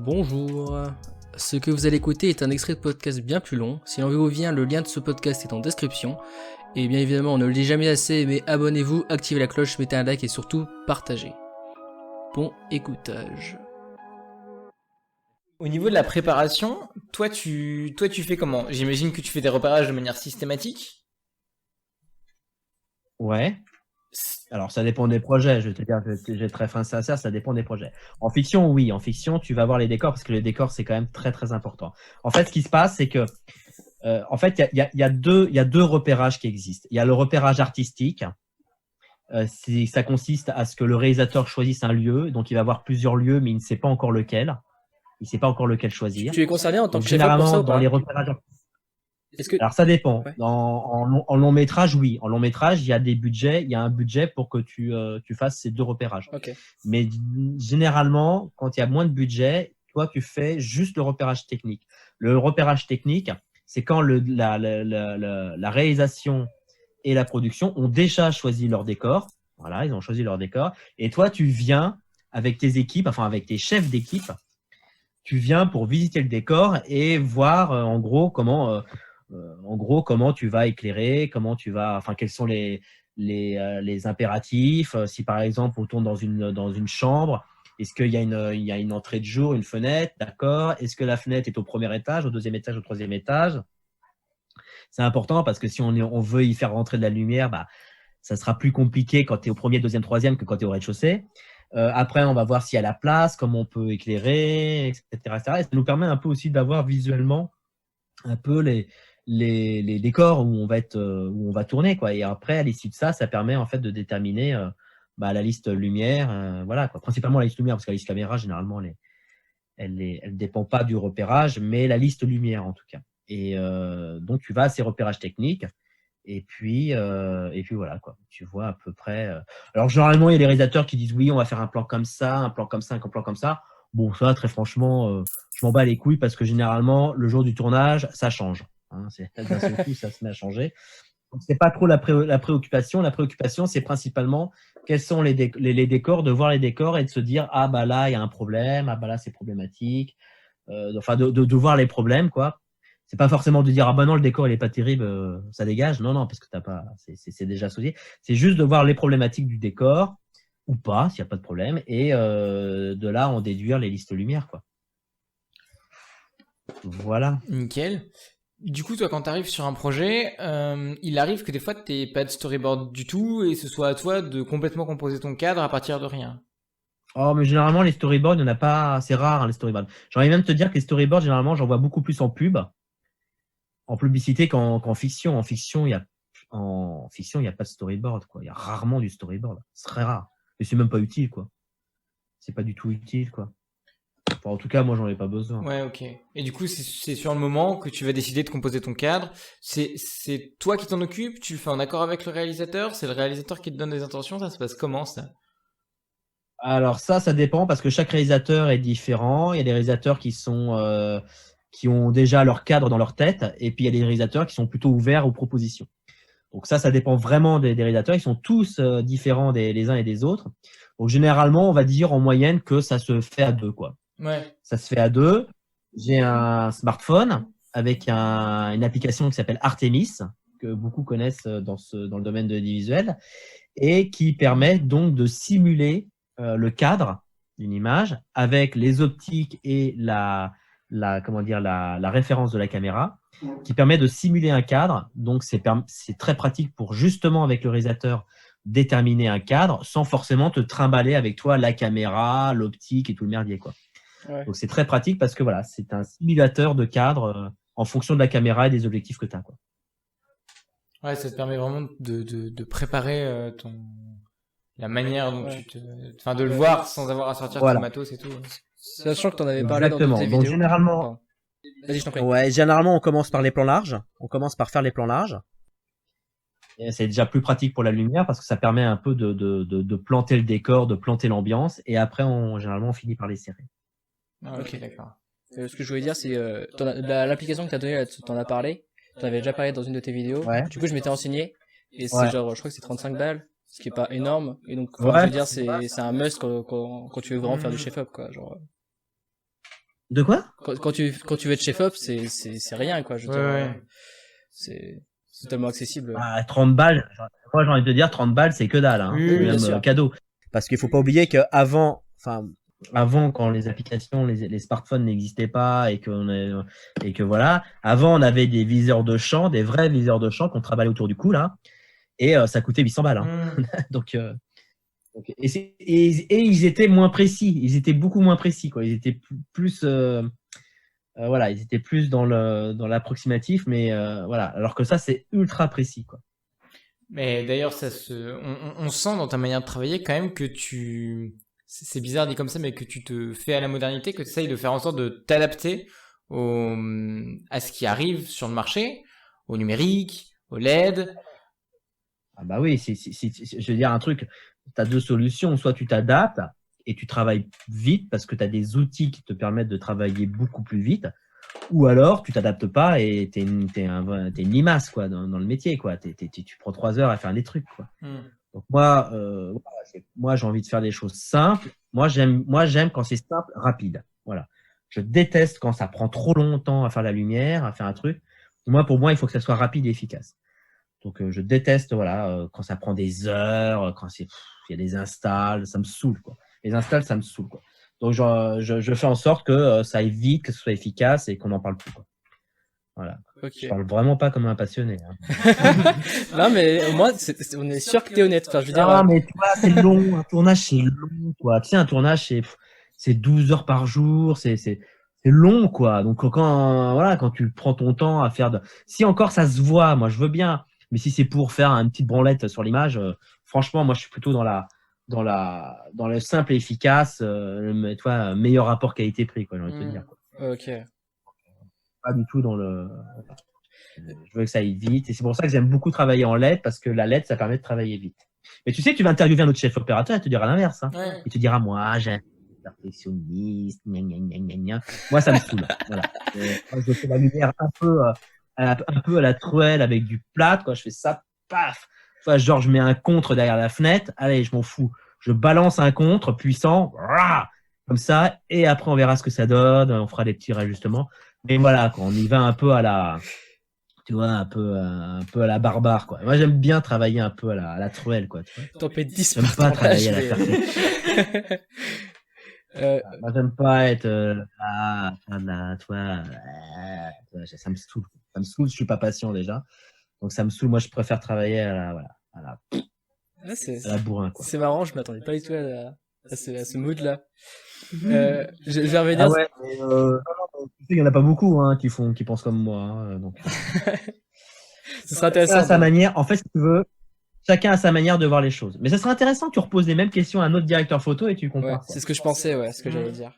Bonjour. Ce que vous allez écouter est un extrait de podcast bien plus long. Si l'envie vous vient, le lien de ce podcast est en description. Et bien évidemment, on ne le dit jamais assez, mais abonnez-vous, activez la cloche, mettez un like et surtout partagez. Bon écoutage. Au niveau de la préparation, toi tu fais comment? J'imagine que tu fais des repérages de manière systématique. Ouais. Alors, ça dépend des projets. Je vais te dire, j'ai très fin sincère, ça dépend des projets. En fiction, oui. En fiction, tu vas voir les décors parce que les décors, c'est quand même très, très important. En fait, ce qui se passe, c'est que, en fait, il y a deux repérages qui existent. Il y a le repérage artistique. Ça consiste à ce que le réalisateur choisisse un lieu. Donc, il va avoir plusieurs lieux, mais il ne sait pas encore lequel. Il ne sait pas encore lequel choisir. Tu es concerné en tant Donc, que chef pour ça généralement, ou dans pas? les repérages Est-ce que... Alors, ça dépend. Ouais. En long métrage, oui. En long métrage, il y a des budgets. Il y a un budget pour que tu fasses ces deux repérages. Ok. Mais généralement, quand il y a moins de budget, toi, tu fais juste le repérage technique. Le repérage technique, c'est quand la réalisation et la production ont déjà choisi leur décor. Voilà, ils ont choisi leur décor. Et toi, tu viens avec tes équipes, enfin avec tes chefs d'équipe, tu viens pour visiter le décor et voir en gros comment tu vas éclairer, quels sont les impératifs. Si par exemple on tourne dans une chambre, est-ce qu'il y a une entrée de jour, une fenêtre, d'accord? Est-ce que la fenêtre est au premier étage, au deuxième étage, au troisième étage? C'est important parce que si on veut y faire rentrer de la lumière, ça sera plus compliqué quand tu es au premier, deuxième, troisième que quand tu es au rez-de-chaussée. Après, on va voir s'il y a la place, comment on peut éclairer, etc., etc. Et ça nous permet un peu aussi d'avoir visuellement un peu les décors où on va tourner, quoi. Et après, à l'issue de ça, ça permet en fait de déterminer la liste lumière, voilà, quoi. Principalement la liste lumière, parce que la liste caméra, généralement, elle dépend pas du repérage, mais la liste lumière en tout cas. Et donc, tu vas à ces repérages techniques. Et puis voilà, quoi. Tu vois à peu près. Alors, généralement, il y a des réalisateurs qui disent oui, on va faire un plan comme ça, un plan comme ça, un plan comme ça. Bon, ça, très franchement, je m'en bats les couilles parce que généralement, le jour du tournage, ça change. Hein, d'un seul coup, ça se met à changer. Donc, c'est pas trop la préoccupation. La préoccupation, c'est principalement quels sont les décors, de voir les décors et de se dire ah bah là, il y a un problème, ah bah là, c'est problématique. Enfin, de voir les problèmes, quoi. C'est pas forcément de dire ah bah non, le décor il est pas terrible, ça dégage. Non, non, parce que t'as pas, c'est déjà associé. C'est juste de voir les problématiques du décor ou pas, s'il n'y a pas de problème, et de là en déduire les listes lumière, quoi. Voilà. Nickel. Du coup, toi, quand tu arrives sur un projet, il arrive que des fois, t'aies pas de storyboard du tout et ce soit à toi de complètement composer ton cadre à partir de rien. Oh, mais généralement, les storyboards, il n'y en a pas, c'est rare, hein, les storyboards. J'ai envie même de te dire que les storyboards, généralement, j'en vois beaucoup plus en pub, en publicité qu'en fiction. En fiction, il y a pas de storyboard, quoi. Il y a rarement du storyboard. C'est très rare. Et c'est même pas utile, quoi. C'est pas du tout utile, quoi. Enfin, en tout cas, moi, j'en ai pas besoin. Ouais, ok. Et du coup, c'est sur le moment que tu vas décider de composer ton cadre. C'est toi qui t'en occupes? Tu le fais en accord avec le réalisateur? C'est le réalisateur qui te donne des intentions? Ça se passe comment, ça? Alors ça dépend parce que chaque réalisateur est différent. Il y a des réalisateurs qui ont déjà leur cadre dans leur tête, et puis il y a des réalisateurs qui sont plutôt ouverts aux propositions. Donc ça dépend vraiment des réalisateurs. Ils sont tous différents les uns et des autres. Donc généralement, on va dire en moyenne que ça se fait à deux, quoi. Ouais. Ça se fait à deux. J'ai un smartphone avec une application qui s'appelle Artemis, que beaucoup connaissent dans le domaine de l'audiovisuel, et qui permet donc de simuler le cadre d'une image avec les optiques et comment dire, la référence de la caméra, qui permet de simuler un cadre. Donc, c'est très pratique pour justement, avec le réalisateur, déterminer un cadre sans forcément te trimballer avec toi la caméra, l'optique et tout le merdier, quoi. Ouais. Donc, c'est très pratique parce que voilà, c'est un simulateur de cadre en fonction de la caméra et des objectifs que tu as, quoi. Ouais, ça te permet vraiment de préparer la manière dont Ouais. enfin, de le voir sans avoir à sortir Voilà. ton matos et tout. Sachant que t'en avais parlé dans Exactement. tes Donc, vidéos. généralement, Pardon. Vas-y, je t'en prie. ouais, généralement, on commence par les plans larges. On commence par faire les plans larges. Et c'est déjà plus pratique pour la lumière parce que ça permet un peu de planter le décor, de planter l'ambiance. Et après, généralement, on finit par les serrer. Ah, ok, Ok. d'accord. Ce que je voulais dire, c'est l'application que t'as donnée, t'en as parlé. T'en avais déjà parlé dans une de tes vidéos. Ouais. Du coup, je m'étais renseigné. Et c'est Ouais. genre, je crois que c'est 35 balles. Ce qui est pas énorme. Et donc, Ouais. je veux dire, c'est un must quand tu veux vraiment faire du chef-up, quoi. Genre. De quoi? Quand tu veux être chef op, c'est rien, quoi. Je veux dire, Ouais. c'est totalement accessible. 30 balles, moi j'ai envie de te dire 30 balles, c'est que dalle, hein. Oui, C'est bien même sûr. cadeau. Parce qu'il faut pas oublier qu'avant, avant, quand les applications, les smartphones n'existaient pas et que voilà, avant on avait des viseurs de champ, des vrais viseurs de champ qu'on travaillait autour du cou là, et ça coûtait 800 balles. Hein. Donc, et ils étaient moins précis, ils étaient beaucoup moins précis, quoi. Ils étaient plus voilà, ils étaient plus dans l'approximatif, mais voilà. Alors que ça, c'est ultra précis, quoi. Mais d'ailleurs, on sent dans ta manière de travailler quand même que c'est bizarre dit comme ça, mais que tu te fais à la modernité, que tu essayes de faire en sorte de t'adapter à ce qui arrive sur le marché, au numérique, au LED. Ah bah oui, je veux dire un truc, tu as deux solutions. Soit tu t'adaptes et tu travailles vite parce que tu as des outils qui te permettent de travailler beaucoup plus vite, ou alors tu t'adaptes pas et t'es une limace, quoi, dans le métier, quoi. Tu prends 3 heures à faire des trucs, quoi. Donc moi, moi j'ai envie de faire des choses simples. Moi j'aime quand c'est simple, rapide. Voilà. Je déteste quand ça prend trop longtemps à faire la lumière, à faire un truc. Pour moi, il faut que ça soit rapide et efficace. Donc je déteste, voilà, quand ça prend des heures, quand il y a des installs, ça me saoule, quoi. Les installs, ça me saoule, quoi. Donc je fais en sorte que ça aille vite, que ce soit efficace et qu'on n'en parle plus, quoi. Voilà. Okay. Je parle vraiment pas comme un passionné. Non, mais au moins, on est sûr que t'es honnête. Enfin, je veux dire. Ah, mais tu vois, c'est long. Un tournage, c'est long, quoi. Tu sais, un tournage, c'est 12 heures par jour. C'est long, quoi. Donc, quand tu prends ton temps à faire si encore ça se voit, moi, je veux bien. Mais si c'est pour faire une petite branlette sur l'image, franchement, moi, je suis plutôt dans le simple et efficace, tu vois, meilleur rapport qualité-prix, quoi, j'ai envie de te dire, quoi. Ok. Pas du tout dans le. Je veux que ça aille vite. Et c'est pour ça que j'aime beaucoup travailler en LED, parce que la LED, ça permet de travailler vite. Mais tu sais, tu vas interviewer un autre chef opérateur, il te dira l'inverse. Hein. Ouais. Il te dira, moi, j'ai un perfectionniste, gna, gna, gna, gna, gna. Moi, ça me saoule. Voilà. Moi, je fais la lumière un peu à la truelle avec du plâtre, quoi. Je fais ça, paf. Enfin, genre, je mets un contre derrière la fenêtre. Allez, je m'en fous. Je balance un contre puissant, comme ça, et après, on verra ce que ça donne. On fera des petits réajustements. Mais voilà, quand on y va un peu à la, tu vois, un peu à la barbare, quoi. Moi, j'aime bien travailler un peu à la truelle, quoi. T'en paies 10 j'aime pas travailler à la perfection. Moi, j'aime pas être ça me saoule. Ça me saoule, je suis pas patient déjà. Donc, ça me saoule. Moi, je préfère travailler à la bourrin, quoi. C'est marrant, je m'attendais pas du tout à ce mood-là. Je vais revenir. Ah ouais, mais il y en a pas beaucoup, hein, qui pensent comme moi. Hein, donc. Ce sera intéressant. À sa manière. En fait, si tu veux, chacun a sa manière de voir les choses. Mais ça serait intéressant que tu reposes les mêmes questions à un autre directeur photo et tu compares. Ouais, c'est ce que je pensais, ouais, ce que j'allais dire.